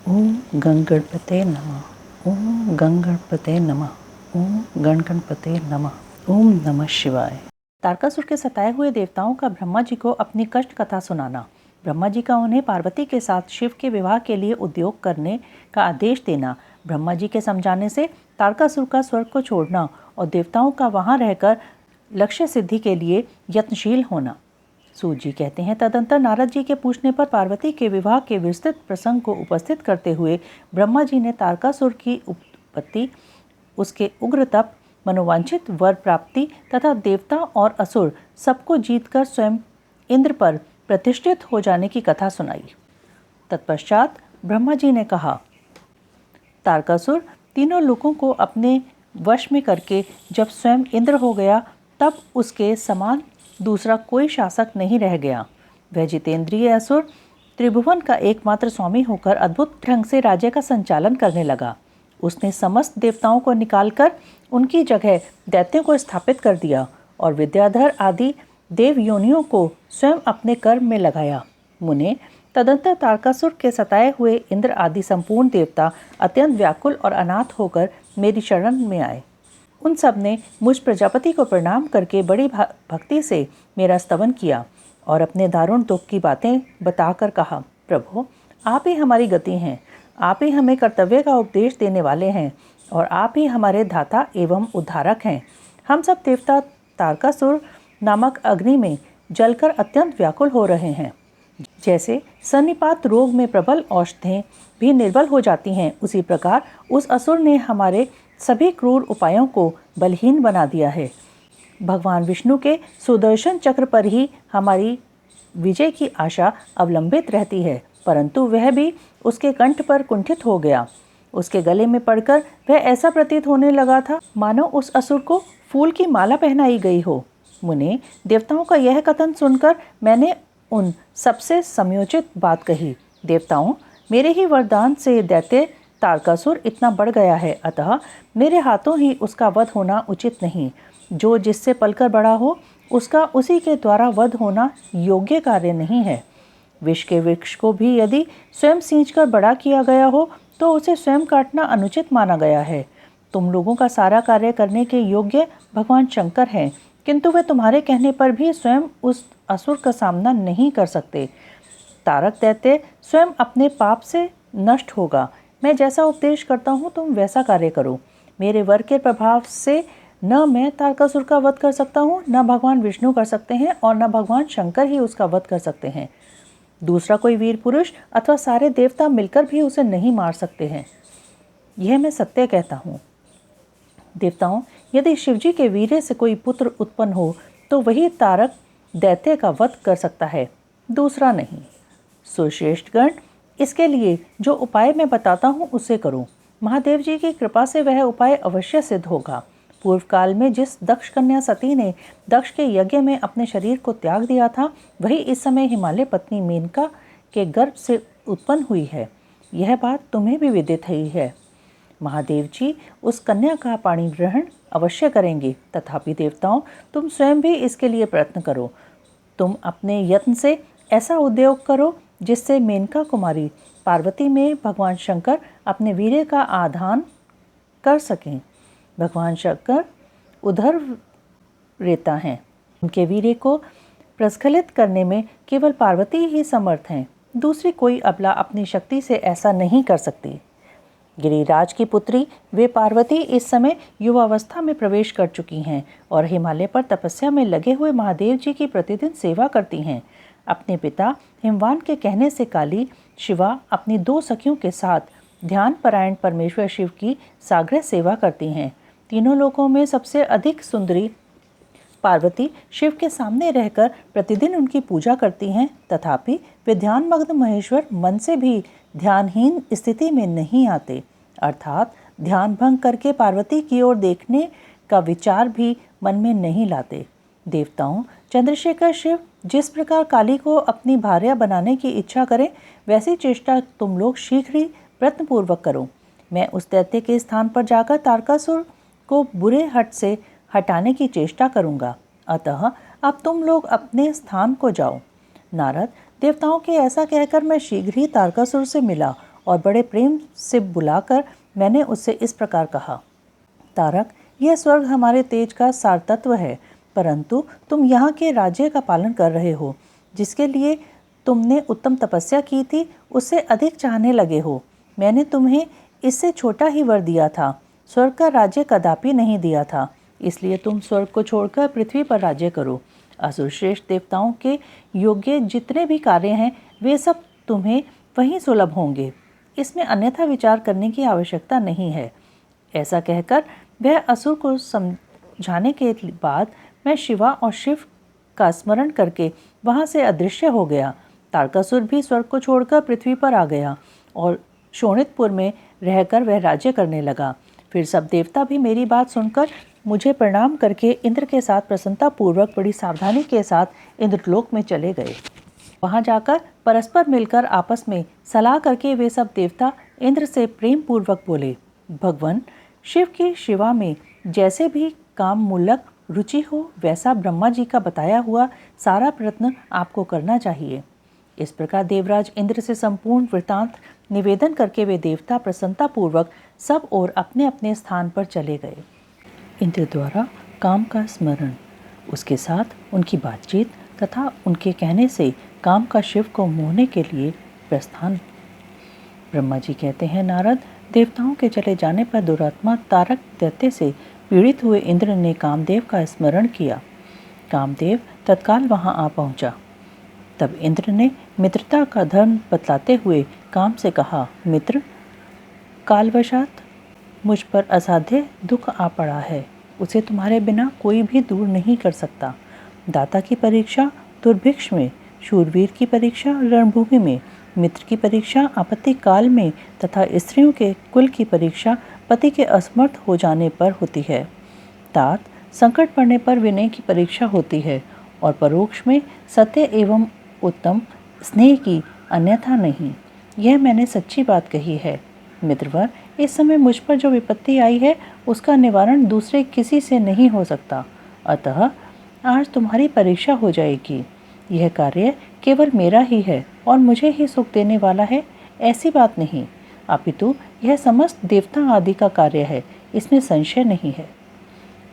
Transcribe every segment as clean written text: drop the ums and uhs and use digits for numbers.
ओम गणगणपते नमः। ओम गणगणपते नमः। ओम गणगणपते नमः। ओम नमः शिवाय। तारकासुर के सताए हुए देवताओं का ब्रह्मा जी को अपनी कष्ट कथा सुनाना, ब्रह्मा जी का उन्हें पार्वती के साथ शिव के विवाह के लिए उद्योग करने का आदेश देना, ब्रह्मा जी के समझाने से तारकासुर का स्वर्ग को छोड़ना और देवताओं का वहां रहकर लक्ष्य सिद्धि के लिए यत्नशील होना। सूत जी कहते हैं, तदंतर नारद जी के पूछने पर पार्वती के विवाह के विस्तृत प्रसंग को उपस्थित करते हुए ब्रह्मा जी ने तारकासुर की उत्पत्ति, उसके उग्र तप, मनोवांछित वर प्राप्ति तथा देवता और असुर सबको जीतकर स्वयं इंद्र पर प्रतिष्ठित हो जाने की कथा सुनाई। तत्पश्चात ब्रह्मा जी ने कहा, तारकासुर तीनों लोगों को अपने वश में करके जब स्वयं इंद्र हो गया, तब उसके समान दूसरा कोई शासक नहीं रह गया। वह जितेंद्रिय असुर त्रिभुवन का एकमात्र स्वामी होकर अद्भुत ढंग से राज्य का संचालन करने लगा। उसने समस्त देवताओं को निकालकर उनकी जगह दैत्यों को स्थापित कर दिया और विद्याधर आदि देव योनियों को स्वयं अपने कर्म में लगाया। मुने, तदंतर तारकासुर के सताए हुए इंद्र आदि संपूर्ण देवता अत्यंत व्याकुल और अनाथ होकर मेरी शरण में आए। उन सब ने मुझ प्रजापति को प्रणाम करके बड़ी भक्ति से मेरा स्तवन किया और अपने दारुण दुख की बातें बताकर कहा, प्रभु आप ही हमारी गति हैं, आप ही हमें कर्तव्य का उपदेश देने वाले हैं और आप ही हमारे धाता एवं उद्धारक हैं। हम सब देवता तारकासुर नामक अग्नि में जलकर अत्यंत व्याकुल हो रहे हैं। जैसे सन्निपात रोग में प्रबल औषधें भी निर्बल हो जाती हैं, उसी प्रकार उस असुर ने हमारे सभी क्रूर उपायों को बलहीन बना दिया है। भगवान विष्णु के सुदर्शन चक्र पर ही हमारी विजय की आशा अवलंबित रहती है, परंतु वह भी उसके कंठ पर कुंठित हो गया। उसके गले में पड़कर वह ऐसा प्रतीत होने लगा था मानो उस असुर को फूल की माला पहनाई गई हो। मुने, देवताओं का यह कथन सुनकर मैंने उन सबसे समयोचित बात कही, देवताओं मेरे ही वरदान से दैत्य तारकासुर इतना बढ़ गया है, अतः मेरे हाथों ही उसका वध होना उचित नहीं। जो जिससे पलकर बड़ा हो उसका उसी के द्वारा वध होना योग्य कार्य नहीं है। विष के वृक्ष को भी यदि स्वयं सींचकर बड़ा किया गया हो तो उसे स्वयं काटना अनुचित माना गया है। तुम लोगों का सारा कार्य करने के योग्य भगवान शंकर हैं, किंतु वे तुम्हारे कहने पर भी स्वयं उस असुर का सामना नहीं कर सकते। तारक दैत्य स्वयं अपने पाप से नष्ट होगा। मैं जैसा उपदेश करता हूँ तुम वैसा कार्य करो। मेरे वर के प्रभाव से न मैं तारकासुर का वध कर सकता हूँ, न भगवान विष्णु कर सकते हैं और न भगवान शंकर ही उसका वध कर सकते हैं। दूसरा कोई वीर पुरुष अथवा सारे देवता मिलकर भी उसे नहीं मार सकते हैं। यह मैं सत्य कहता हूँ। देवताओं, यदि शिवजी के वीर्य से कोई पुत्र उत्पन्न हो तो वही तारक दैत्य का वध कर सकता है, दूसरा नहीं। सुश्रेष्ठगण, इसके लिए जो उपाय मैं बताता हूँ उसे करो। महादेव जी की कृपा से वह उपाय अवश्य सिद्ध होगा। पूर्व काल में जिस दक्ष कन्या सती ने दक्ष के यज्ञ में अपने शरीर को त्याग दिया था, वही इस समय हिमालय पत्नी मेनका के गर्भ से उत्पन्न हुई है। यह बात तुम्हें भी विदित ही है। महादेव जी उस कन्या का पाणी ग्रहण अवश्य करेंगे, तथापि देवताओं तुम स्वयं भी इसके लिए प्रयत्न करो। तुम अपने यत्न से ऐसा उद्योग करो जिससे मेनका कुमारी पार्वती में भगवान शंकर अपने वीर्य का आधान कर सकें। भगवान शंकर उधर रेता हैं, उनके वीर्य को प्रस्खलित करने में केवल पार्वती ही समर्थ हैं। दूसरी कोई अबला अपनी शक्ति से ऐसा नहीं कर सकती। गिरिराज की पुत्री वे पार्वती इस समय युवावस्था में प्रवेश कर चुकी हैं और हिमालय पर तपस्या में लगे हुए महादेव जी की प्रतिदिन सेवा करती हैं। अपने पिता हिमवान के कहने से काली शिवा अपनी 2 सखियों के साथ ध्यान परायण परमेश्वर शिव की साग्रह सेवा करती हैं। तीनों लोकों में सबसे अधिक सुंदरी पार्वती शिव के सामने रहकर प्रतिदिन उनकी पूजा करती हैं, तथापि वे ध्यानमग्न महेश्वर मन से भी ध्यानहीन स्थिति में नहीं आते, अर्थात ध्यान भंग करके पार्वती की ओर देखने का विचार भी मन में नहीं लाते। देवताओं, चंद्रशेखर शिव जिस प्रकार काली को अपनी भार्या बनाने की इच्छा करें, वैसी चेष्टा तुम लोग शीघ्र ही प्रयत्नपूर्वक करो। मैं उस दैत्य के स्थान पर जाकर तारकासुर को बुरे हट से हटाने की चेष्टा करूंगा। अतः अब तुम लोग अपने स्थान को जाओ। नारद, देवताओं के ऐसा कहकर मैं शीघ्र ही तारकासुर से मिला और बड़े प्रेम से बुलाकर मैंने उससे इस प्रकार कहा, तारक, यह स्वर्ग हमारे तेज का सारतत्व है, परंतु तुम यहाँ के राज्य का पालन कर रहे हो। जिसके लिए तुमने उत्तम तपस्या की थी उससे अधिक चाहने लगे हो। मैंने तुम्हें इससे छोटा ही वर दिया था, स्वर्ग का राज्य कदापि नहीं दिया था। इसलिए तुम स्वर्ग को छोड़कर पृथ्वी पर राज्य करो। असुर श्रेष्ठ देवताओं के योग्य जितने भी कार्य हैं वे सब तुम्हें वहीं सुलभ होंगे। इसमें अन्यथा विचार करने की आवश्यकता नहीं है। ऐसा कहकर वह असुर को समझाने के बाद मैं शिवा और शिव का स्मरण करके वहाँ से अदृश्य हो गया। तारकासुर भी स्वर्ग को छोड़कर पृथ्वी पर आ गया और शोणितपुर में रहकर वह राज्य करने लगा। फिर सब देवता भी मेरी बात सुनकर मुझे प्रणाम करके इंद्र के साथ प्रसन्नता पूर्वक बड़ी सावधानी के साथ इंद्रलोक में चले गए। वहां जाकर परस्पर मिलकर आपस में सलाह करके वे सब देवता इंद्र से प्रेम पूर्वक बोले, भगवान शिव की शिवा में जैसे भी काम मूलक रुचि हो वैसा ब्रह्मा जी का बताया हुआ सारा प्रयत्न आपको करना चाहिए। इस प्रकार देवराज इंद्र से संपूर्ण वृतांत निवेदन करके वे देवता प्रसन्नता पूर्वक सब और अपने अपने स्थान पर चले गए। इंद्र द्वारा काम का स्मरण, उसके साथ उनकी बातचीत तथा उनके कहने से काम का शिव को मोहने के लिए प्रस्थान। ब्रह्मा जी कहते हैं, नारद, देवताओं के चले जाने पर दुरात्मा तारक दैत्य से पीड़ित हुए इंद्र ने कामदेव का स्मरण किया। कामदेव तत्काल वहां आ पहुंचा। तब इंद्र ने मित्रता का धर्म बतलाते हुए काम से कहा, मित्र, कालवशात मुझ पर असाध्य दुख आ पड़ा है, उसे तुम्हारे बिना कोई भी दूर नहीं कर सकता। दाता की परीक्षा दुर्भिक्ष में, शूरवीर की परीक्षा रणभूमि में, मित्र की परीक्षा आपत्ति काल में तथा स्त्रियों के कुल की परीक्षा पति के असमर्थ हो जाने पर होती है। तात संकट पड़ने पर विनय की परीक्षा होती है और परोक्ष में सत्य एवं उत्तम स्नेह की, अन्यथा नहीं। यह मैंने सच्ची बात कही है। मित्रवर, इस समय मुझ पर जो विपत्ति आई है उसका निवारण दूसरे किसी से नहीं हो सकता, अतः आज तुम्हारी परीक्षा हो जाएगी। यह कार्य केवल मेरा ही है और मुझे ही सुख देने वाला है, ऐसी बात नहीं, अपितु यह समस्त देवता आदि का कार्य है, इसमें संशय नहीं है।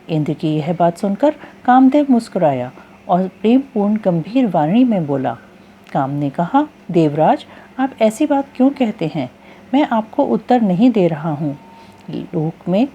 इंद्र की यह बात सुनकर कामदेव मुस्कुराया और प्रेमपूर्ण गंभीर वाणी में बोला। काम ने कहा, देवराज, आप ऐसी बात क्यों कहते हैं? मैं आपको उत्तर नहीं दे रहा हूँ। लोक में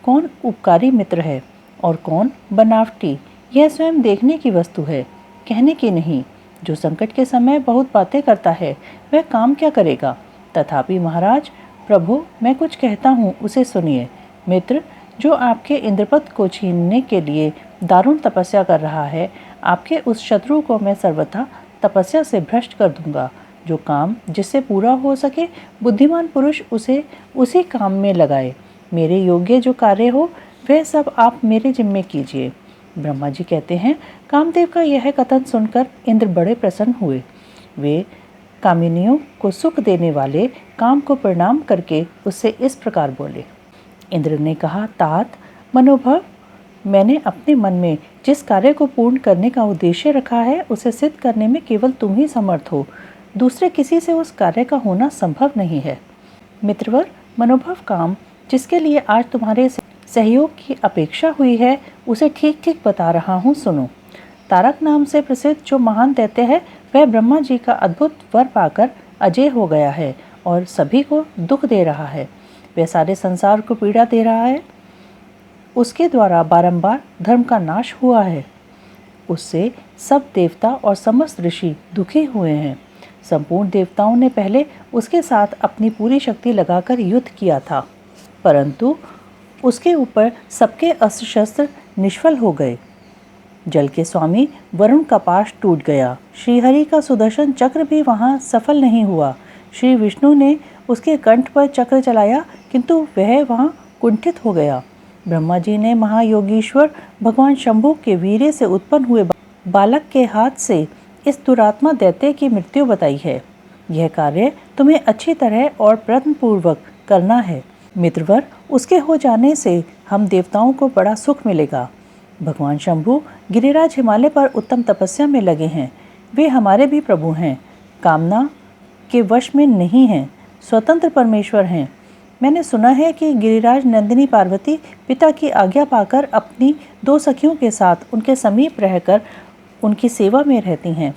कौन उपकारी मित्र है और कौन बनावटी, यह स्वयं देखने की वस्तु है, कहने की नहीं। जो संकट के समय बहुत बातें करता है वह काम क्या करेगा? तथापि महाराज, प्रभु, मैं कुछ कहता हूँ, उसे सुनिए। मित्र, जो आपके इंद्रपद को छीनने के लिए दारुण तपस्या कर रहा है, आपके उस शत्रु को मैं सर्वथा तपस्या से भ्रष्ट कर दूंगा। जो काम जिससे पूरा हो सके, बुद्धिमान पुरुष उसे उसी काम में लगाए। मेरे योग्य जो कार्य हो वह सब आप मेरे जिम्मे कीजिए। ब्रह्मा जी कहते हैं, कामदेव का यह कथन सुनकर इंद्र बड़े प्रसन्न हुए। वे कामिनियों को सुख देने वाले काम को प्रणाम करके उससे इस प्रकार बोले। इंद्र ने कहा, तात, मनोभव, मैंने अपने मन में जिस कार्य को पूर्ण करने का उद्देश्य रखा है उसे सिद्ध करने में केवल तुम ही समर्थ हो, दूसरे किसी से उस कार्य का होना संभव नहीं है। मित्रवर, मनोभव काम जिसके लिए आज तुम्हारे सहयोग की अपेक्षा हुई है उसे ठीक ठीक बता रहा हूँ, सुनो। तारक नाम से प्रसिद्ध जो महान दैत्य है वह ब्रह्मा जी का अद्भुत वर पाकर अजय हो गया है और सभी को दुख दे रहा है। वह सारे संसार को पीड़ा दे रहा है। उसके द्वारा बारंबार धर्म का नाश हुआ है। उससे सब देवता और समस्त ऋषि दुखी हुए हैं। संपूर्ण देवताओं ने पहले उसके साथ अपनी पूरी शक्ति लगाकर युद्ध किया था, परंतु उसके ऊपर सबके अस्त्र शस्त्र निष्फल हो गए। जल के स्वामी वरुण का पाश टूट गया। श्रीहरि का सुदर्शन चक्र भी वहां सफल नहीं हुआ। श्री विष्णु ने उसके कंठ पर चक्र चलाया किंतु वह वहां कुंठित हो गया। ब्रह्मा जी ने महायोगीश्वर भगवान शंभु के वीर्य से उत्पन्न हुए बालक के हाथ से इस दुरात्मा दैत्य की मृत्यु बताई है। यह कार्य तुम्हें अच्छी तरह और प्रयत्नपूर्वक करना है। मित्रवर, उसके हो जाने से हम देवताओं को बड़ा सुख मिलेगा। भगवान शंभु गिरिराज हिमालय पर उत्तम तपस्या में लगे हैं। वे हमारे भी प्रभु हैं, कामना के वश में नहीं हैं। स्वतंत्र परमेश्वर हैं। मैंने सुना है कि गिरिराज नंदिनी पार्वती पिता की आज्ञा पाकर अपनी 2 सखियों के साथ उनके समीप रहकर उनकी सेवा में रहती हैं।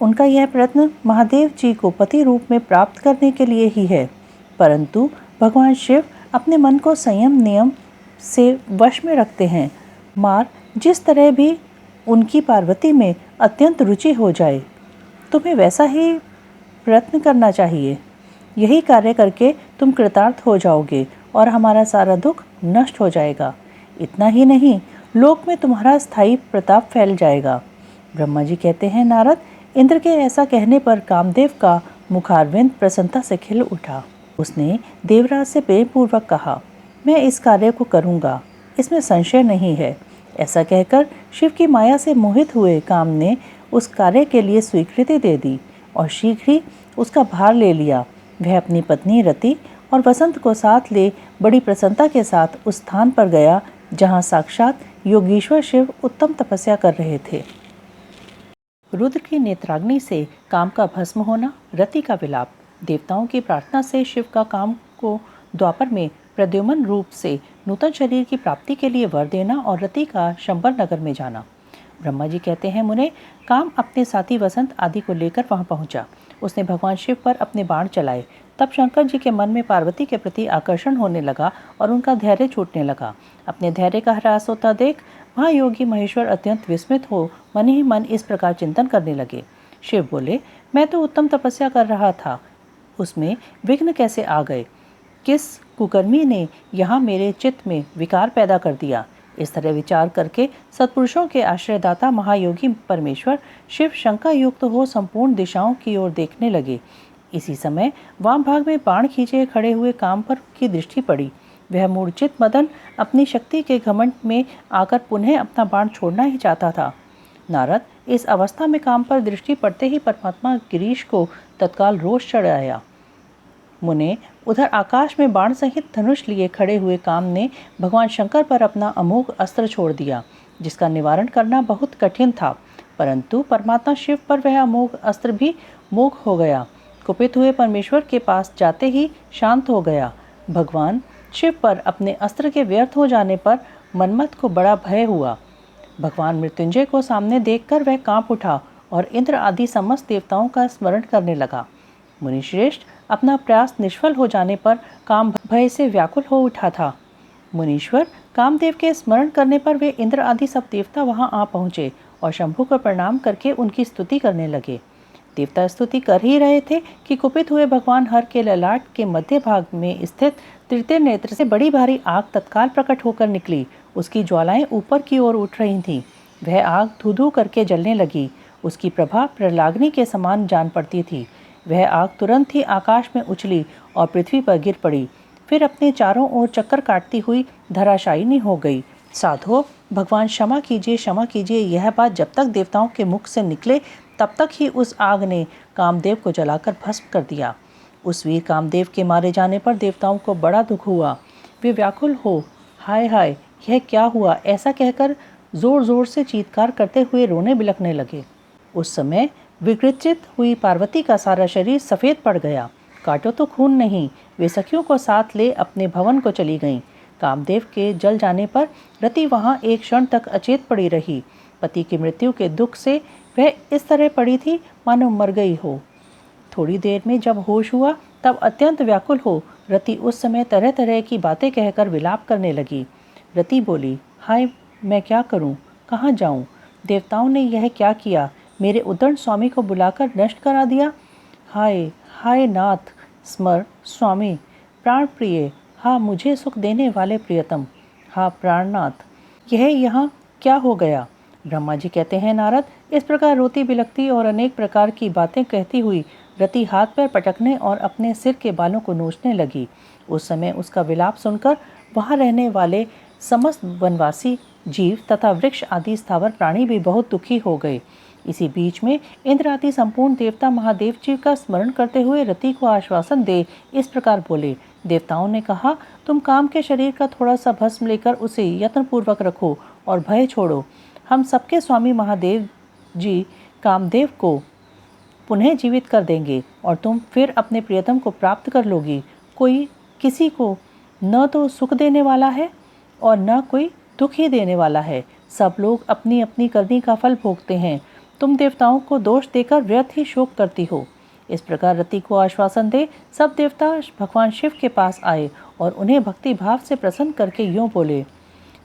उनका यह प्रयत्न महादेव जी को पति रूप में प्राप्त करने के लिए ही है, परंतु भगवान शिव अपने मन को संयम नियम से वश में रखते हैं। मार जिस तरह भी उनकी पार्वती में अत्यंत रुचि हो जाए, तुम्हें वैसा ही प्रयत्न करना चाहिए। यही कार्य करके तुम कृतार्थ हो जाओगे और हमारा सारा दुख नष्ट हो जाएगा। इतना ही नहीं, लोक में तुम्हारा स्थायी प्रताप फैल जाएगा। ब्रह्मा जी कहते हैं, नारद, इंद्र के ऐसा कहने पर कामदेव का मुखारविंद प्रसन्नता से खिल उठा। उसने देवराज से प्रेमपूर्वक कहा, मैं इस कार्य को करूँगा, इसमें संशय नहीं है। ऐसा कहकर शिव की माया से मोहित हुए काम ने उस कार्य के लिए स्वीकृति दे दी और शीघ्र ही उसका भार ले लिया। वह अपनी पत्नी रति और वसंत को साथ ले बड़ी प्रसन्नता के साथ उस स्थान पर गया जहाँ साक्षात योगीश्वर शिव उत्तम तपस्या कर रहे थे। रुद्र की नेत्राग्नि से काम का भस्म होना, रति का विलाप, देवताओं की प्रार्थना से शिव का काम को द्वापर में प्रद्युम्न रूप से नूतन शरीर की प्राप्ति के लिए वर देना और रति का शंबर नगर में जाना। ब्रह्मा जी कहते हैं, मुने, काम अपने साथी वसंत आदि को लेकर वहां पहुंचा। उसने भगवान शिव पर अपने बाण चलाए। तब शंकर जी के मन में पार्वती के प्रति आकर्षण होने लगा और उनका धैर्य छूटने लगा। अपने धैर्य का ह्रास होता देख महायोगी महेश्वर अत्यंत विस्मित हो मन ही मन इस प्रकार चिंतन करने लगे। शिव बोले, मैं तो उत्तम तपस्या कर रहा था, उसमें विघ्न कैसे आ गए? किस कुकर्मी ने यहाँ मेरे चित्त में विकार पैदा कर दिया? इस तरह विचार करके सत्पुरुषों के आश्रयदाता महायोगी परमेश्वर शिव शंका युक्त हो संपूर्ण दिशाओं की ओर देखने लगे। इसी समय वाम भाग में बाण खींचे खड़े हुए काम पर की दृष्टि पड़ी। वह मूर्छित मदन अपनी शक्ति के घमंड में आकर पुनः अपना बाण छोड़ना ही चाहता था। नारद, इस अवस्था में काम पर दृष्टि पड़ते ही परमात्मा गिरीश को तत्काल रोष चढ़ आया। मुने, उधर आकाश में बाण सहित धनुष लिए खड़े हुए काम ने भगवान शंकर पर अपना अमोघ अस्त्र छोड़ दिया, जिसका निवारण करना बहुत कठिन था, परंतु परमात्मा शिव पर वह अमोघ अस्त्र भी मोघ हो गया। कुपित हुए परमेश्वर के पास जाते ही शांत हो गया। भगवान शिव पर अपने अस्त्र के व्यर्थ हो जाने पर मनमथ को बड़ा भय हुआ। भगवान मृत्युंजय को सामने देखकर वह कांप उठा और इंद्र आदि समस्त देवताओं का स्मरण करने लगा। मुनिश्रेष्ठ, अपना प्रयास निष्फल हो जाने पर काम भय से व्याकुल हो उठा था। मुनीश्वर, कामदेव के स्मरण करने पर वे इंद्र आदि सब देवता वहां आ पहुंचे और शंभु को प्रणाम करके उनकी स्तुति करने लगे। देवता स्तुति कर ही रहे थे कि कुपित हुए भगवान हर के ललाट के मध्य भाग में स्थित तृतीय नेत्र से बड़ी भारी आग तत्काल प्रकट होकर निकली। उसकी ज्वालाएं ऊपर की ओर उठ रही थीं। वह आग धू-धू करके जलने लगी। उसकी प्रभा प्रलाग्नि के समान जान पड़ती थी। वह आग तुरंत ही आकाश में उछली और पृथ्वी पर गिर पड़ी, फिर अपने चारों ओर चक्कर काटती हुई धराशायिनी हो गई। साधो, भगवान क्षमा कीजिए, यह बात जब तक देवताओं के मुख से निकले तब तक ही उस आग ने कामदेव को जलाकर भस्म कर दिया। उस वीर कामदेव के मारे जाने पर देवताओं को बड़ा दुख हुआ। वे व्याकुल हो हाय हाय यह क्या हुआ ऐसा कहकर जोर जोर से चीत्कार करते हुए रोने बिलखने लगे। उस समय विकृचित हुई पार्वती का सारा शरीर सफ़ेद पड़ गया। काटो तो खून नहीं। वे सखियों को साथ ले अपने भवन को चली गईं। कामदेव के जल जाने पर रति वहां एक क्षण तक अचेत पड़ी रही। पति की मृत्यु के दुख से वह इस तरह पड़ी थी मानो मर गई हो। थोड़ी देर में जब होश हुआ तब अत्यंत व्याकुल हो रति उस समय तरह तरह की बातें कहकर विलाप करने लगी। रति बोली, हाय मैं क्या करूं, कहाँ जाऊं? देवताओं ने यह क्या किया? मेरे उद्दंड स्वामी को बुलाकर नष्ट करा दिया। हाय हाय नाथ, स्मर स्वामी, प्राण प्रिय, हाँ मुझे सुख देने वाले प्रियतम, हाँ प्राणनाथ, यह यहाँ क्या हो गया? ब्रह्मा जी कहते हैं, नारद, इस प्रकार रोती बिलखती और अनेक प्रकार की बातें कहती हुई रति हाथ पैर पटकने और अपने सिर के बालों को नोचने लगी। उस समय उसका विलाप सुनकर वहाँ रहने वाले समस्त वनवासी जीव तथा वृक्ष आदि स्थावर प्राणी भी बहुत दुखी हो गए। इसी बीच में इंद्र आदि संपूर्ण देवता महादेव जी का स्मरण करते हुए रति को आश्वासन दे इस प्रकार बोले। देवताओं ने कहा, तुम काम के शरीर का थोड़ा सा भस्म लेकर उसे यत्नपूर्वक रखो और भय छोड़ो। हम सबके स्वामी महादेव जी कामदेव को पुनः जीवित कर देंगे और तुम फिर अपने प्रियतम को प्राप्त कर लोगी। कोई किसी को न तो सुख देने वाला है और न कोई दुख ही देने वाला है। सब लोग अपनी अपनी करनी का फल भोगते हैं। तुम देवताओं को दोष देकर व्यर्थ ही शोक करती हो। इस प्रकार रति को आश्वासन दे सब देवता भगवान शिव के पास आए और उन्हें भक्ति भाव से प्रसन्न करके यूं बोले।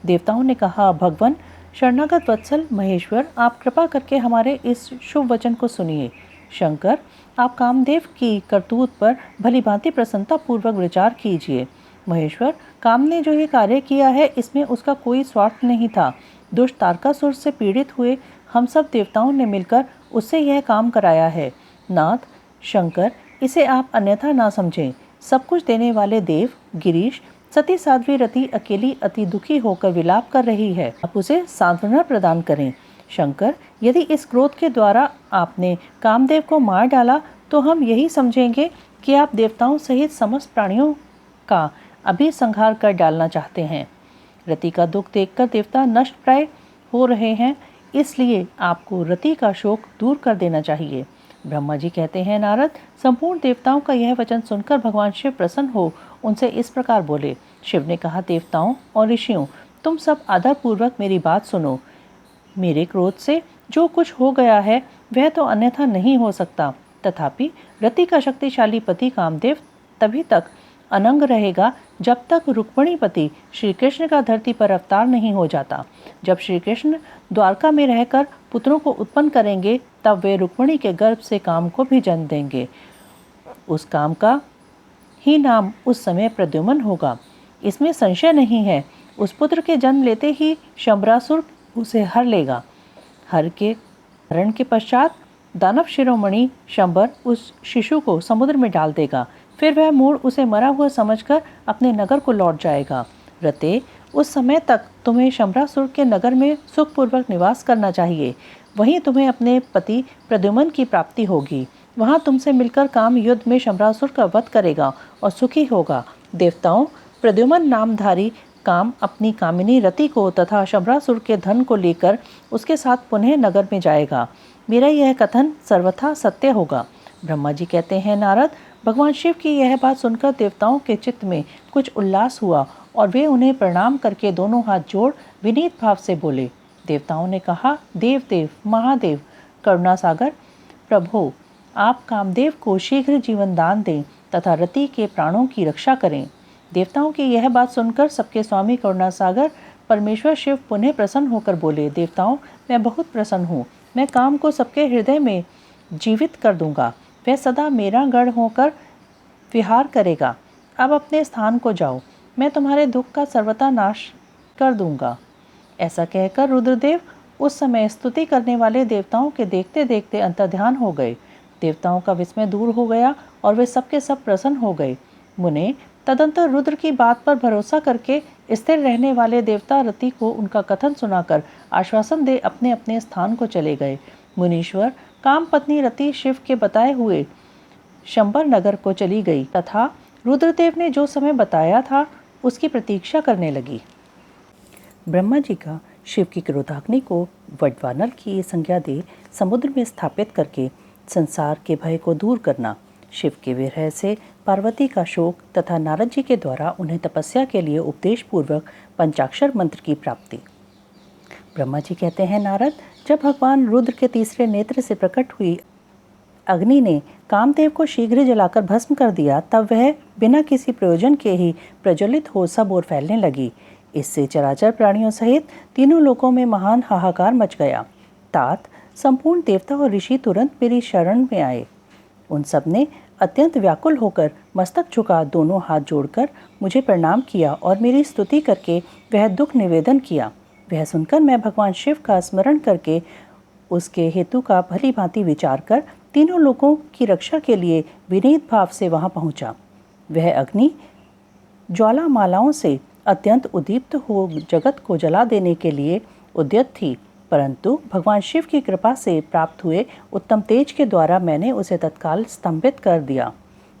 देवताओं ने कहा, भगवान शरणागत वत्सल महेश्वर, आप कृपा करके हमारे इस शुभ वचन को सुनिए। शंकर, आप कामदेव की करतूत पर भली भांति प्रसन्नता पूर्वक विचार कीजिए। महेश्वर, काम ने जो ये कार्य किया है इसमें उसका कोई स्वार्थ नहीं था। दुष्ट तारकासुर से पीड़ित हुए हम सब देवताओं ने मिलकर उससे यह काम कराया है। नाथ शंकर, इसे आप अन्यथा ना समझें। सब कुछ देने वाले देव गिरीश, सती साध्वी रति अकेली अति दुखी होकर विलाप कर रही है। आप उसे सांत्वना प्रदान करें। शंकर, यदि इस क्रोध के द्वारा आपने कामदेव को मार डाला तो हम यही समझेंगे कि आप देवताओं सहित समस्त प्राणियों का अभी संहार कर डालना चाहते हैं। रति का दुख देखकर देवता नष्ट प्राय हो रहे हैं, इसलिए आपको रति का शोक दूर कर देना चाहिए। ब्रह्मा जी कहते हैं, नारद, संपूर्ण देवताओं का यह वचन सुनकर भगवान शिव प्रसन्न हो उनसे इस प्रकार बोले। शिव ने कहा, देवताओं और ऋषियों, तुम सब आदरपूर्वक मेरी बात सुनो। मेरे क्रोध से जो कुछ हो गया है वह तो अन्यथा नहीं हो सकता, तथापि रति का शक्तिशाली पति कामदेव तभी तक अनंग रहेगा जब तक रुक्मिणीपति श्री कृष्ण का धरती पर अवतार नहीं हो जाता। जब श्री कृष्ण द्वारका में रहकर पुत्रों को उत्पन्न करेंगे तब वे रुक्मिणी के गर्भ से काम को भी जन्म देंगे। उस काम का ही नाम उस समय प्रद्युम्न होगा, इसमें संशय नहीं है। उस पुत्र के जन्म लेते ही शंबरासुर उसे हर लेगा। हरण के पश्चात दानव शिरोमणि शंबर उस शिशु को समुद्र में डाल देगा। फिर वह मूढ़ उसे मरा हुआ समझकर अपने नगर को लौट जाएगा। रते, उस समय तक तुम्हें शंबरासुर के नगर में सुखपूर्वक निवास करना चाहिए। वहीं तुम्हें अपने पति प्रद्युम्न की प्राप्ति होगी। वहां तुमसे मिलकर काम युद्ध में शंबरासुर का वध करेगा और सुखी होगा। देवताओं, प्रद्युम्न नामधारी काम अपनी कामिनी रति को तथा शंबरासुर के धन को लेकर उसके साथ पुनः नगर में जाएगा। मेरा यह कथन सर्वथा सत्य होगा। ब्रह्मा जी कहते हैं, नारद, भगवान शिव की यह बात सुनकर देवताओं के चित्त में कुछ उल्लास हुआ और वे उन्हें प्रणाम करके दोनों हाथ जोड़ विनीत भाव से बोले। देवताओं ने कहा, देव देव महादेव करुणा सागर प्रभो, आप कामदेव को शीघ्र जीवन दान दें तथा रति के प्राणों की रक्षा करें। देवताओं की यह बात सुनकर सबके स्वामी करुणा सागर परमेश्वर शिव पुनः प्रसन्न होकर बोले, देवताओं, मैं बहुत प्रसन्न हूँ। मैं काम को सबके हृदय में जीवित कर दूंगा। वह सदा मेरा गढ़ होकर विहार करेगा। अब अपने स्थान को जाओ, मैं तुम्हारे दुख का सर्वथा नाश कर दूंगा। ऐसा कहकर रुद्रदेव उस समय स्तुति करने वाले देवताओं के देखते देखते अंतर्ध्यान हो गए। देवताओं का विस्मय दूर हो गया और वे सबके सब प्रसन्न हो गए। मुने तदंतर रुद्र की बात पर भरोसा करके स्थिर रहने वाले देवता रति को उनका कथन सुनाकर आश्वासन दे अपने अपने स्थान को चले गए। मुनीश्वर, काम पत्नी रति शिव के बताए हुए शंबर नगर को चली गई तथा रुद्रदेव ने जो समय बताया था उसकी प्रतीक्षा करने लगी। ब्रह्मा जी का शिव की क्रोधाग्नि को वडवानल की संज्ञा दे समुद्र में स्थापित करके संसार के भय को दूर करना, शिव के विरह से पार्वती का शोक तथा नारद जी के द्वारा उन्हें तपस्या के लिए उपदेश पूर्वक पंचाक्षर मंत्र की प्राप्ति। ब्रह्मा जी कहते हैं, नारद, जब भगवान रुद्र के तीसरे नेत्र से प्रकट हुई अग्नि ने कामदेव को शीघ्र जलाकर भस्म कर दिया, तब वह बिना किसी प्रयोजन के ही प्रज्वलित हो सब ओर फैलने लगी। इससे चराचर प्राणियों सहित तीनों लोकों में महान हाहाकार मच गया। तात संपूर्ण देवता और ऋषि तुरंत मेरी शरण में आए। उन सब ने अत्यंत व्याकुल होकर मस्तक झुका दोनों हाथ जोड़कर मुझे प्रणाम किया और मेरी स्तुति करके वह दुख निवेदन किया। वह सुनकर मैं भगवान शिव का स्मरण करके उसके हेतु का भली भांति विचार कर तीनों लोगों की रक्षा के लिए विनीत भाव से वहां पहुंचा। वह अग्नि ज्वालामालाओं से अत्यंत उद्दीप्त हो जगत को जला देने के लिए उद्यत थी, परंतु भगवान शिव की कृपा से प्राप्त हुए उत्तम तेज के द्वारा मैंने उसे तत्काल स्तंभित कर दिया।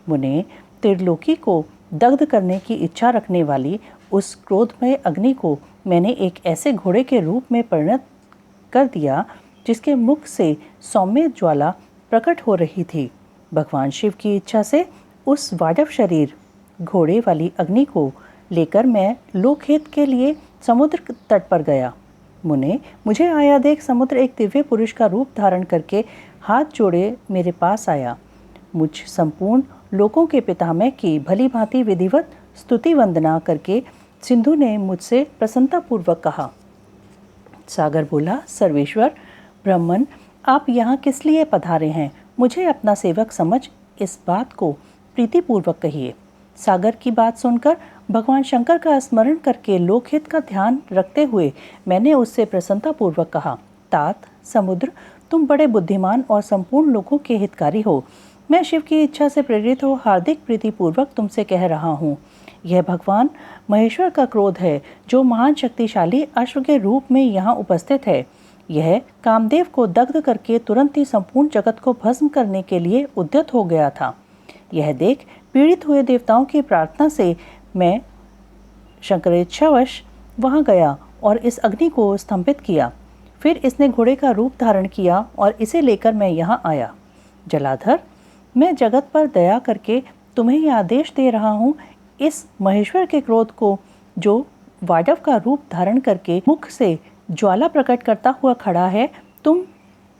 मुने, त्रिलोकी को दग्ध करने की इच्छा रखने वाली उस क्रोधमय अग्नि को मैंने एक ऐसे घोड़े के रूप में परिणत कर दिया जिसके मुख से सौम्य ज्वाला प्रकट हो रही थी। भगवान शिव की इच्छा से उस वाडव शरीर घोड़े वाली अग्नि को लेकर मैं लोकहित के लिए समुद्र तट पर गया। मुने, मुझे आया देख समुद्र एक दिव्य पुरुष का रूप धारण करके हाथ जोड़े मेरे पास आया। मुझ संपूर्ण लोकों के पितामह की भली भांति विधिवत स्तुति वंदना करके सिंधु ने मुझसे प्रसन्नतापूर्वक कहा। सागर बोला, सर्वेश्वर ब्राह्मण, आप यहाँ किस लिए पधारे हैं? मुझे अपना सेवक समझ इस बात को प्रीतिपूर्वक कहिए। सागर की बात सुनकर भगवान शंकर का स्मरण करके लोकहित का ध्यान रखते हुए मैंने उससे प्रसन्नतापूर्वक कहा, तात समुद्र, तुम बड़े बुद्धिमान और संपूर्ण लोगों के हितकारी हो। मैं शिव की इच्छा से प्रेरित हो हार्दिक प्रीतिपूर्वक तुमसे कह रहा हूँ, यह भगवान महेश्वर का क्रोध है जो महान शक्तिशाली अश्व के रूप में यहाँ उपस्थित है। यह कामदेव को दग्ध करके तुरंत ही संपूर्ण जगत को भस्म करने के लिए उद्यत हो गया था। यह देख पीड़ित हुए देवताओं की प्रार्थना से मैं शंकरेच्छावश वहां गया और इस अग्नि को स्तंभित किया। फिर इसने घोड़े का रूप धारण किया और इसे लेकर मैं यहाँ आया। जलाधर, मैं जगत पर दया करके तुम्हें यह आदेश दे रहा हूँ, इस महेश्वर के क्रोध को जो वाडव का रूप धारण करके मुख से ज्वाला प्रकट करता हुआ खड़ा है, तुम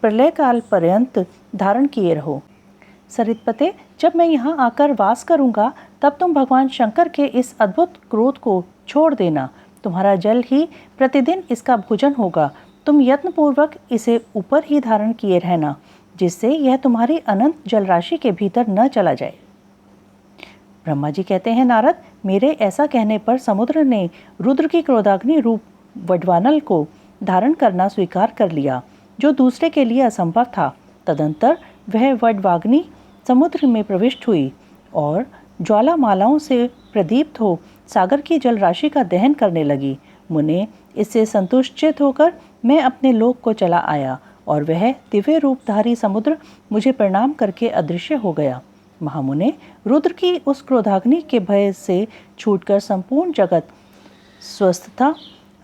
प्रलय काल पर्यंत धारण किए रहो। सरितपते, जब मैं यहाँ आकर वास करूँगा तब तुम भगवान शंकर के इस अद्भुत क्रोध को छोड़ देना। तुम्हारा जल ही प्रतिदिन इसका भोजन होगा। तुम यत्नपूर्वक इसे ऊपर ही धारण किए रहना, जिससे यह तुम्हारी अनंत जलराशि के भीतर न चला जाए। ब्रह्मा जी कहते हैं, नारद, मेरे ऐसा कहने पर समुद्र ने रुद्र की क्रोधाग्नि रूप वडवानल को धारण करना स्वीकार कर लिया, जो दूसरे के लिए असंभव था। तदंतर वह वडवाग्नि समुद्र में प्रविष्ट हुई और ज्वालामालाओं से प्रदीप्त हो सागर की जल राशि का दहन करने लगी। मुने, इससे संतुष्ट होकर मैं अपने लोक को चला आया और वह दिव्य रूपधारी समुद्र मुझे प्रणाम करके अदृश्य हो गया। महामुने, रुद्र की उस क्रोधाग्नि के भय से छूटकर संपूर्ण जगत स्वस्थता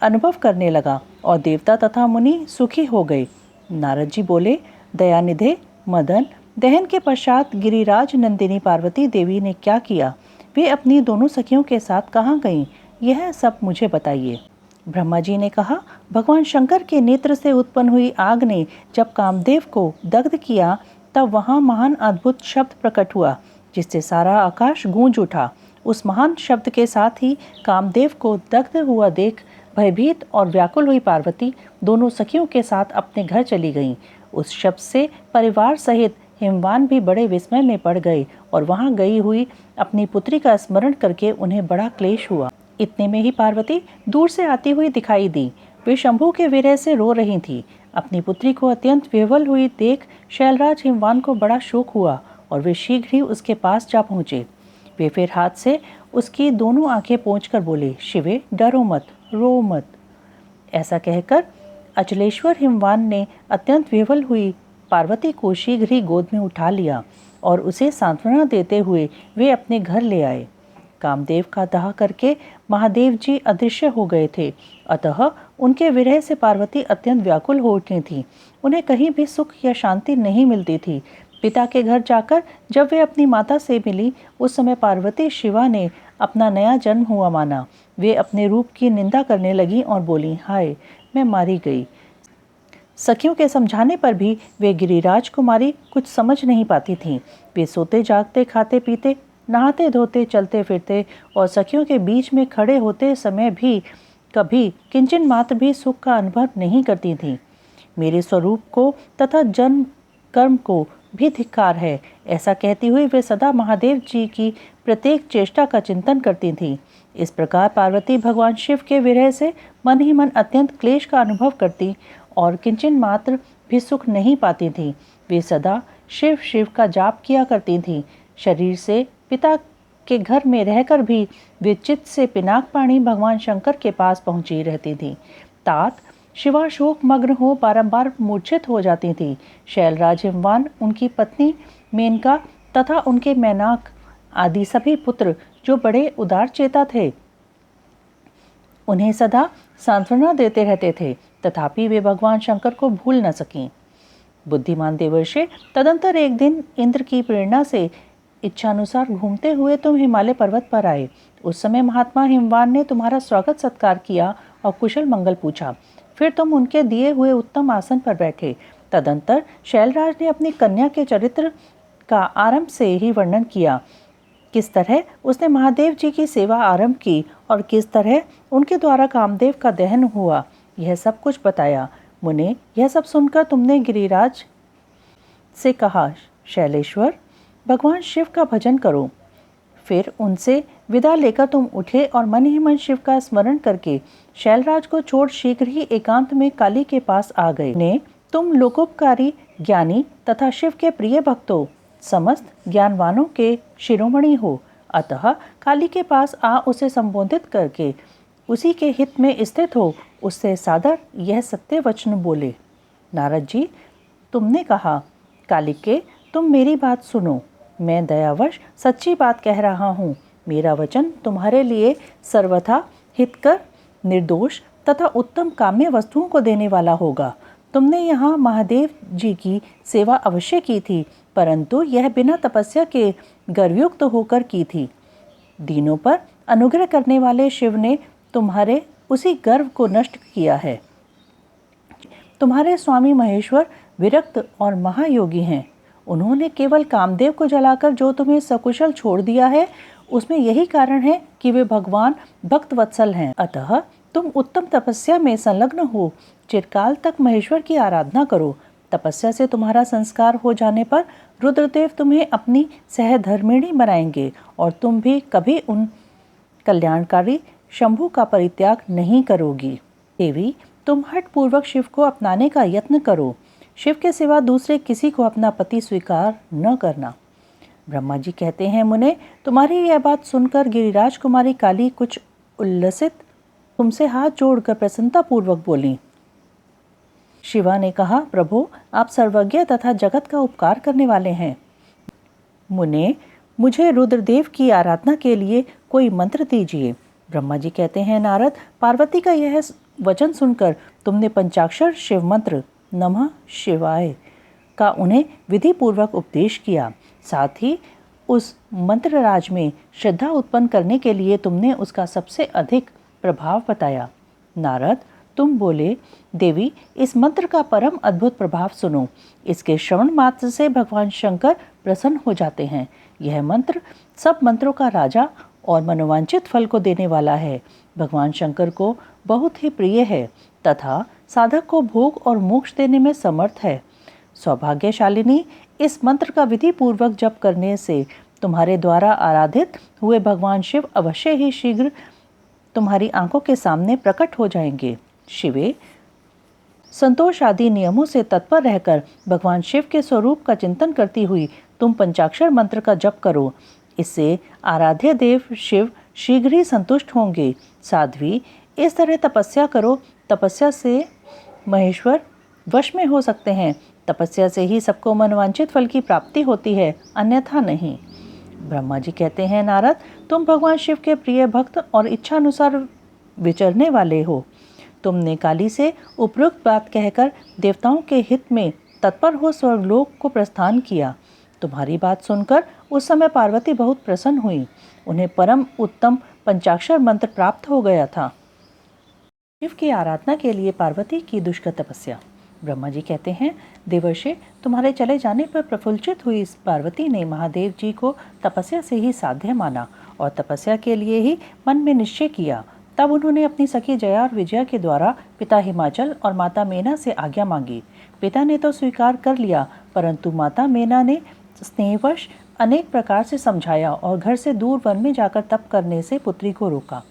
अनुभव करने लगा और देवता तथा मुनि सुखी हो गए। नारद जी बोले, दयानिधे मदन, दहन के पश्चात गिरिराज नंदिनी पार्वती देवी ने क्या किया? वे अपनी दोनों सखियों के साथ कहाँ गईं? यह सब मुझे बताइए। ब्रह्मा जी ने कहा, भगवान शंकर के नेत्र से उत्पन्न हुई आग ने जब कामदेव को दग्ध किया तब वहाँ महान अद्भुत शब्द प्रकट हुआ, जिससे सारा आकाश गूंज उठा। उस महान शब्द के साथ ही कामदेव को दग्ध हुआ देख भयभीत और व्याकुल हुई पार्वती दोनों सखियों के साथ अपने घर चली गईं। उस शब्द से परिवार सहित हिमवान भी बड़े विस्मय में पड़ गए और वहां गई हुई अपनी पुत्री का स्मरण करके उन्हें बड़ा क्लेश हुआ। इतने में ही पार्वती दूर से आती हुई दिखाई दी। वे शंभू के विरह से रो रही थी। अपनी पुत्री को अत्यंत विह्वल हुई देख शैलराज हिमवान को बड़ा शोक हुआ और वे शीघ्र ही उसके पास जा पहुँचे। वे फिर हाथ से उसकी दोनों आंखें पोंछकर बोले, शिवे, डरो मत, रो मत। ऐसा कहकर अचलेश्वर हिमवान ने अत्यंत विह्वल हुई पार्वती को शीघ्र ही गोद में उठा लिया और उसे सांत्वना देते हुए वे अपने घर ले आए। कामदेव का दाह करके महादेव जी अदृश्य हो गए थे, अतः उनके विरह से पार्वती अत्यंत व्याकुल हो उठी थी। उन्हें कहीं भी सुख या शांति नहीं मिलती थी। पिता के घर जाकर जब वे अपनी माता से मिली, उस समय पार्वती शिवा ने अपना नया जन्म हुआ माना। वे अपने रूप की निंदा करने लगी और बोली, हाय, मैं मारी गई। सखियों के समझाने पर भी वे गिरिराज कुमारी कुछ समझ नहीं पाती थीं। वे सोते जागते, खाते पीते, नहाते धोते, चलते फिरते और सखियों के बीच में खड़े होते समय भी कभी किंचन मात्र भी सुख का अनुभव नहीं करती थीं। मेरे स्वरूप को तथा जन्म कर्म को भी धिक्कार है, ऐसा कहती हुई वे सदा महादेव जी की प्रत्येक चेष्टा का चिंतन करती थीं। इस प्रकार पार्वती भगवान शिव के विरह से मन ही मन अत्यंत क्लेश का अनुभव करती और किंचन मात्र भी सुख नहीं पाती थीं। वे सदा शिव शिव का जाप किया करती थीं। शरीर से पिता के घर में रहकर भी वे चित्त से पिनाक पाणी भगवान शंकर के पास पहुंची रहती थीं। तात शिवा शोक मग्न हो बारंबार मूर्छित हो जाती थी। शैलराज हिमवान, उनकी पत्नी मेनका तथा उनके मैनाक आदि सभी पुत्र जो बड़े उदार चेता थे, उन्हें सदा सांत्वना देते रहते थे, तथापि वे भगवान शंकर को भूल न सकीं। बुद्धिमान देवर्षि, तदंतर एक दिन इंद्र की प्रेरणा से इच्छानुसार घूमते हुए तुम हिमालय पर्वत पर आए। उस समय महात्मा हिमवान ने तुम्हारा स्वागत सत्कार किया और कुशल मंगल पूछा। फिर तुम उनके दिए हुए उत्तम आसन पर बैठे। तदंतर शैलराज ने अपनी कन्या के चरित्र का आरंभ से ही वर्णन किया। किस तरह उसने महादेव जी की सेवा आरंभ की और किस तरह उनके द्वारा कामदेव का दहन हुआ, यह सब कुछ बताया। मुने, यह सब सुनकर तुमने गिरिराज से कहा, शैलेश्वर, भगवान शिव का भजन करो। फिर उनसे विदा लेकर तुम उठे और मन ही मन शिव का स्मरण करके शैलराज को छोड़ शीघ्र ही एकांत में काली के पास आ गए। ने तुम लोकोपकारी ज्ञानी तथा शिव के प्रिय भक्तों, समस्त ज्ञानवानों के शिरोमणि हो, अतः काली के पास आ उसे संबोधित करके उसी के हित में स्थित हो उससे सादर यह सत्य वचन बोले। नारद जी, तुमने कहा, कालिके, तुम मेरी बात सुनो। मैं दयावश सच्ची बात कह रहा हूँ। मेरा वचन तुम्हारे लिए सर्वथा हितकर, निर्दोष तथा उत्तम काम्य वस्तुओं को देने वाला होगा। तुमने यहाँ महादेव जी की सेवा अवश्य की थी, परंतु यह बिना तपस्या के गर्वयुक्त होकर की थी। दीनों पर अनुग्रह करने वाले शिव ने तुम्हारे उसी गर्व को नष्ट किया है। तुम्हारे स्वामी महेश्वर विरक्त और महायोगी हैं। उन्होंने केवल कामदेव को जलाकर जो तुम्हें सकुशल छोड़ दिया है, उसमें यही कारण है कि वे भगवान भक्त वत्सल हैं। अतः तुम उत्तम तपस्या में संलग्न हो चिरकाल तक महेश्वर की आराधना करो। तपस्या से तुम्हारा संस्कार हो जाने पर रुद्रदेव तुम्हें अपनी सहधर्मिणी बनाएंगे और तुम भी कभी उन कल्याणकारी शंभु का परित्याग नहीं करोगी। देवी, तुम हठ पूर्वक शिव को अपनाने का यत्न करो। शिव के सिवा दूसरे किसी को अपना पति स्वीकार न करना। ब्रह्मा जी कहते हैं, मुने, तुम्हारी यह बात सुनकर गिरिराज कुमारी काली कुछ उल्लसित तुमसे हाथ जोड़कर प्रसन्नता पूर्वक बोली। शिवा ने कहा, प्रभु, आप सर्वज्ञ तथा जगत का उपकार करने वाले हैं। मुने, मुझे रुद्रदेव की आराधना के लिए कोई मंत्र दीजिए। ब्रह्मा जी कहते हैं, नारद, पार्वती का यह वचन सुनकर तुमने पंचाक्षर शिव मंत्र नमः शिवाय का उन्हें विधि पूर्वक उपदेश किया। साथ ही उस मंत्र राज में श्रद्धा उत्पन्न करने के लिए तुमने उसका सबसे अधिक प्रभाव बताया। नारद, तुम बोले, देवी, इस मंत्र का परम अद्भुत प्रभाव सुनो। इसके श्रवण मात्र से भगवान शंकर प्रसन्न हो जाते हैं। यह मंत्र सब मंत्रों का राजा और मनोवांछित फल को देने वाला है। भगवान शंकर को बहुत ही प्रिय है तथा साधक को भोग और मोक्ष देने में समर्थ है। सौभाग्यशालिनी, इस मंत्र का विधि पूर्वक जप करने से तुम्हारे द्वारा आराधित हुए भगवान शिव अवश्य ही शीघ्र तुम्हारी आंखों के सामने प्रकट हो जाएंगे। शिवे, संतोष आदि नियमों से तत्पर रहकर भगवान शिव के स्वरूप का चिंतन करती हुई तुम पंचाक्षर मंत्र का जप करो। इससे आराध्य देव शिव शीघ्र ही संतुष्ट होंगे। साध्वी, इस तरह तपस्या करो। तपस्या से महेश्वर वश में हो सकते हैं। तपस्या से ही सबको मनवांछित फल की प्राप्ति होती है, अन्यथा नहीं। ब्रह्मा जी कहते हैं, नारद, तुम भगवान शिव के प्रिय भक्त और इच्छानुसार विचरने वाले हो। तुमने काली से उपरोक्त बात कहकर देवताओं के हित में तत्पर हो स्वर्गलोक को प्रस्थान किया। तुम्हारी बात सुनकर उस समय पार्वती बहुत प्रसन्न हुई। उन्हें परम उत्तम पंचाक्षर मंत्र प्राप्त हो गया था। शिव की आराधना के लिए पार्वती की दुष्कर तपस्या। ब्रह्मा जी कहते हैं, देवर्षि, तुम्हारे चले जाने पर प्रफुल्लित हुई इस पार्वती ने महादेव जी को तपस्या से ही साध्य माना और तपस्या के लिए ही मन में निश्चय किया। तब उन्होंने अपनी सखी जया और विजया के द्वारा पिता हिमाचल और माता मेना से आज्ञा मांगी। पिता ने तो स्वीकार कर लिया, परंतु माता मेना ने स्नेहवश अनेक प्रकार से समझाया और घर से दूर वन में जाकर तप करने से पुत्री को रोका।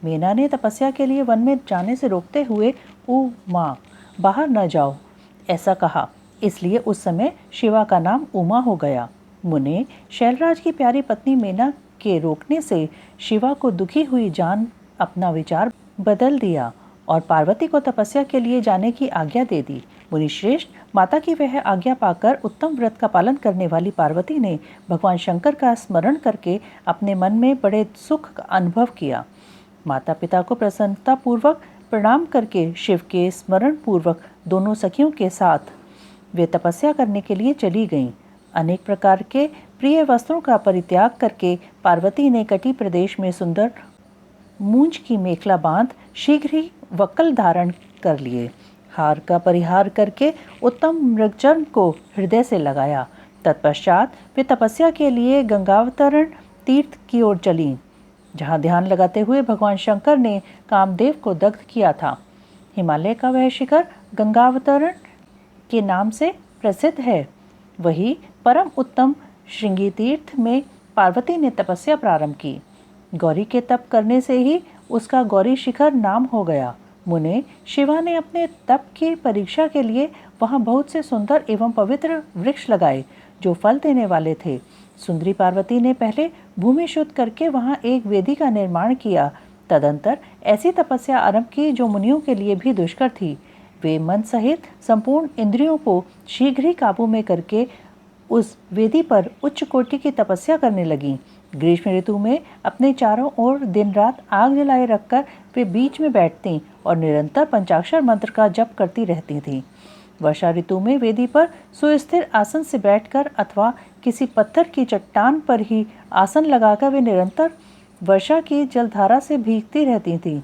मेना ने तपस्या के लिए वन में जाने से रोकते हुए, ओ माँ, बाहर न जाओ, ऐसा कहा। इसलिए उस समय शिवा का नाम उमा हो गया। मुने, शैलराज की प्यारी पत्नी मेना के रोकने से शिवा को दुखी हुई जान अपना विचार बदल दिया और पार्वती को तपस्या के लिए जाने की आज्ञा दे दी। मुनिश्रेष्ठ, माता की वह आज्ञा पाकर उत्तम व्रत का पालन करने वाली पार्वती ने भगवान शंकर का स्मरण करके अपने मन में बड़े सुख का अनुभव किया। माता पिता को प्रसन्नता पूर्वक प्रणाम करके शिव के स्मरण पूर्वक दोनों सखियों के साथ वे तपस्या करने के लिए चली गईं। अनेक प्रकार के प्रिय वस्त्रों का परित्याग करके पार्वती ने कटी प्रदेश में सुंदर मूंज की मेखला बांध शीघ्र ही वक्कल धारण कर लिए। हार का परिहार करके उत्तम मृगचर्म को हृदय से लगाया। तत्पश्चात वे तपस्या के लिए गंगावतरण तीर्थ की ओर चलीं, जहाँ ध्यान लगाते हुए भगवान शंकर ने कामदेव को दग्ध किया था। हिमालय का वह शिखर गंगावतरण के नाम से प्रसिद्ध है। वही परम उत्तम श्रृंगी तीर्थ में पार्वती ने तपस्या प्रारंभ की। गौरी के तप करने से ही उसका गौरी शिखर नाम हो गया। मुने शिवा ने अपने तप की परीक्षा के लिए वहां बहुत से सुंदर एवं पवित्र वृक्ष लगाए जो फल देने वाले थे। सुंदरी पार्वती ने पहले भूमि शुद्ध करके वहां एक वेदी का निर्माण किया। तदंतर ऐसी तपस्या आरंभ की जो मुनियों के लिए भी दुष्कर थी। वे मन सहित संपूर्ण इंद्रियों को शीघ्र ही काबू में करके उस वेदी पर उच्च कोटि की तपस्या करने लगी। ग्रीष्म ऋतु में अपने चारों ओर दिन रात आग जलाए रखकर वे बीच में बैठती और निरंतर पंचाक्षर मंत्र का जप करती रहती थीं। वर्षा ऋतु में वेदी पर सुस्थिर आसन से बैठकर अथवा किसी पत्थर की चट्टान पर ही आसन लगाकर वे निरंतर वर्षा की जलधारा से भीगती रहती थीं।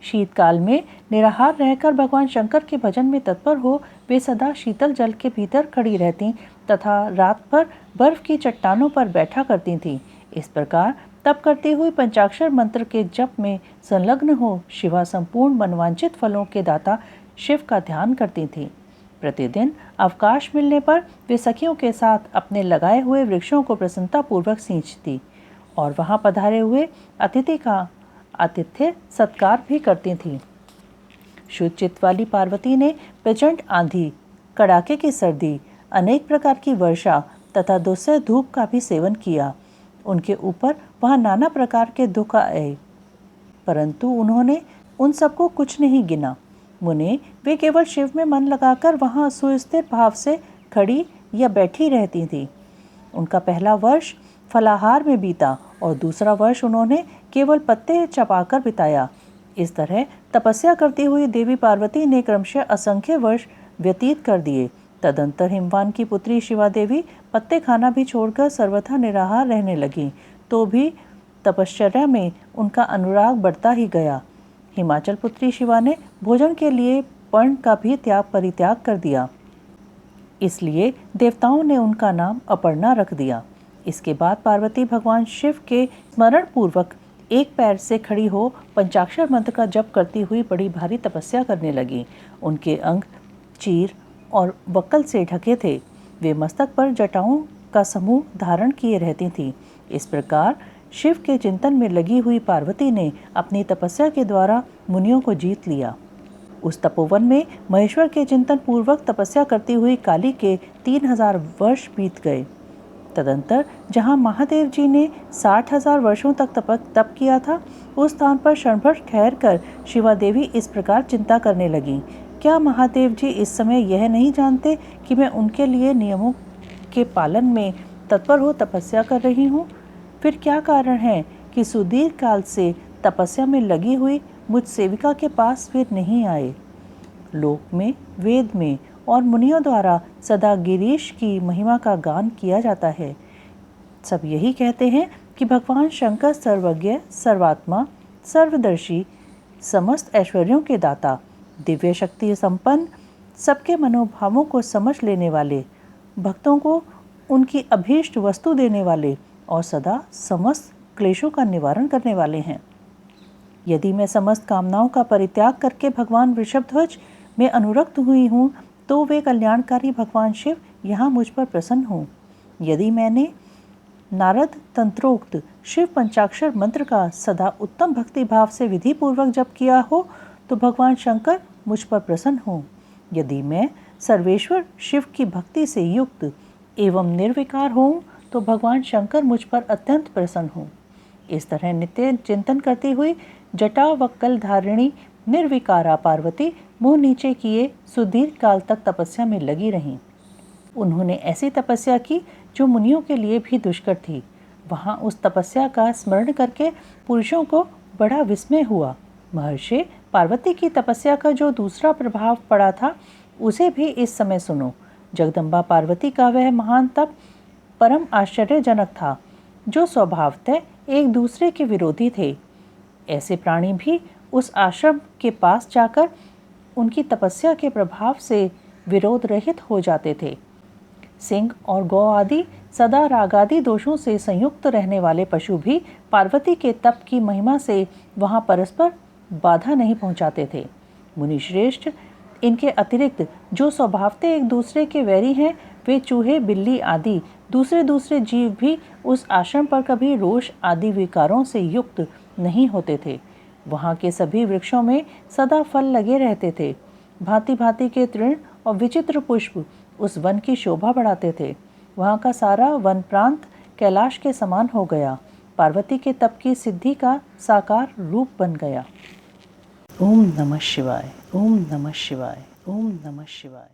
शीतकाल में निराहार रहकर भगवान शंकर के भजन में तत्पर हो वे सदा शीतल जल के भीतर खड़ी रहती तथा रात भर बर्फ की चट्टानों पर बैठा करती थीं। इस प्रकार तप करते हुए पंचाक्षर मंत्र के जप में संलग्न हो शिवा संपूर्ण मनवांचित फलों के दाता शिव का ध्यान करती थीं। प्रतिदिन अवकाश मिलने पर वे सखियों के साथ अपने लगाए हुए वृक्षों को प्रसन्नतापूर्वक सींचती और वहां पधारे हुए अतिथि का आतिथ्य सत्कार भी करती थीं। शुद्ध चित्त वाली पार्वती ने प्रचंड आंधी, कड़ाके की सर्दी, अनेक प्रकार की वर्षा तथा दुस्सह धूप का भी सेवन किया। उनके ऊपर वहां नाना प्रकार के दुख आए, परंतु उन्होंने उन सबको कुछ नहीं गिना। मुने वे केवल शिव में मन लगाकर वहां सुस्थिर भाव से खड़ी या बैठी रहती थी। उनका पहला वर्ष फलाहार में बीता और दूसरा वर्ष उन्होंने केवल पत्ते चबाकर बिताया। इस तरह तपस्या करती हुई देवी पार्वती ने क्रमशः असंख्य वर्ष व्यतीत कर दिए। तदंतर हिमवान की पुत्री शिवा देवी पत्ते खाना भी छोड़कर सर्वथा निराहार रहने लगी, तो भी तपश्चर्या में उनका अनुराग बढ़ता ही गया। हिमाचल पुत्री शिवा ने भोजन के लिए पर्ण का भी परित्याग कर दिया, इसलिए देवताओं ने उनका नाम अपर्णा रख दिया। इसके बाद पार्वती भगवान शिव के स्मरण पूर्वक एक पैर से खड़ी हो पंचाक्षर मंत्र का जप करती हुई बड़ी भारी तपस्या करने लगी। उनके अंग चीर और वक्कल से ढके थे। वे मस्तक पर जटाओं का समूह धारण किए रहती थीं। इस प्रकार शिव के चिंतन में लगी हुई पार्वती ने अपनी तपस्या के द्वारा मुनियों को जीत लिया। उस तपोवन में महेश्वर के चिंतन पूर्वक तपस्या करती हुई काली के 3000 वर्ष बीत गए। तदंतर जहाँ महादेव जी ने 60,000 वर्षों तक तप किया था, उस स्थान पर क्षणभर ठहर कर शिवा देवी इस प्रकार चिंता करने लगी, क्या महादेव जी इस समय यह नहीं जानते कि मैं उनके लिए नियमों के पालन में तत्पर हो तपस्या कर रही हूँ? फिर क्या कारण है कि सुदीर्घ काल से तपस्या में लगी हुई मुझ सेविका के पास वे नहीं आए? लोक में, वेद में और मुनियों द्वारा सदा गिरीश की महिमा का गान किया जाता है। सब यही कहते हैं कि भगवान शंकर सर्वज्ञ, सर्वात्मा, सर्वदर्शी, समस्त ऐश्वर्यों के दाता, दिव्य शक्ति संपन्न, सबके मनोभावों को समझ लेने वाले, भक्तों को उनकी अभीष्ट वस्तु देने वाले और सदा समस्त क्लेशों का निवारण करने वाले हैं। यदि मैं समस्त कामनाओं का परित्याग करके भगवान वृषभध्वज में अनुरक्त हुई हूँ, तो वे कल्याणकारी भगवान शिव यहाँ मुझ पर प्रसन्न हों। यदि मैंने नारद तंत्रोक्त शिव पंचाक्षर मंत्र का सदा उत्तम भक्ति भाव से विधि पूर्वक जप किया हो, तो भगवान शंकर मुझ पर प्रसन्न हों। यदि मैं सर्वेश्वर शिव की भक्ति से युक्त एवं निर्विकार हूँ, तो भगवान शंकर मुझ पर अत्यंत प्रसन्न हों। इस तरह नित्य चिंतन करती हुई जटा वक्कल धारिणी निर्विकारा पार्वती मुंह नीचे किए सुदीर्घ काल तक तपस्या में लगी रहीं। उन्होंने ऐसी तपस्या की जो मुनियों के लिए भी दुष्कर थी। वहां उस तपस्या का स्मरण करके पुरुषों को बड़ा विस्मय हुआ। महर्षि, पार्वती की तपस्या का जो दूसरा प्रभाव पड़ा था, उसे भी इस समय सुनो। जगदम्बा पार्वती का वह महान तप परम आश्चर्यजनक था, जो स्वभावतः एक दूसरे के विरोधी थे। ऐसे प्राणी भी उस आश्रम के पास जाकर उनकी तपस्या के प्रभाव से विरोध रहित हो जाते थे। सिंह और गौ आदि सदा रागादि दोषों से संयुक्त रहने वाले पशु भी पार्वती के तप की महिमा से वहां परस्पर बाधा नहीं पहुंचाते थे। मुनिश्रेष्ठ, इनके अतिरिक्त जो स्वभावतः एक दूसरे के वैरी हैं, वे चूहे, बिल्ली आदि दूसरे जीव भी उस आश्रम पर कभी रोष आदि विकारों से युक्त नहीं होते थे। वहाँ के सभी वृक्षों में सदा फल लगे रहते थे। भांति भांति के तृण और विचित्र पुष्प उस वन की शोभा बढ़ाते थे। वहाँ का सारा वन प्रांत कैलाश के समान हो गया, पार्वती के तप की सिद्धि का साकार रूप बन गया। ओम नमः शिवाय, ओम नमः शिवाय, ओम नमः शिवाय।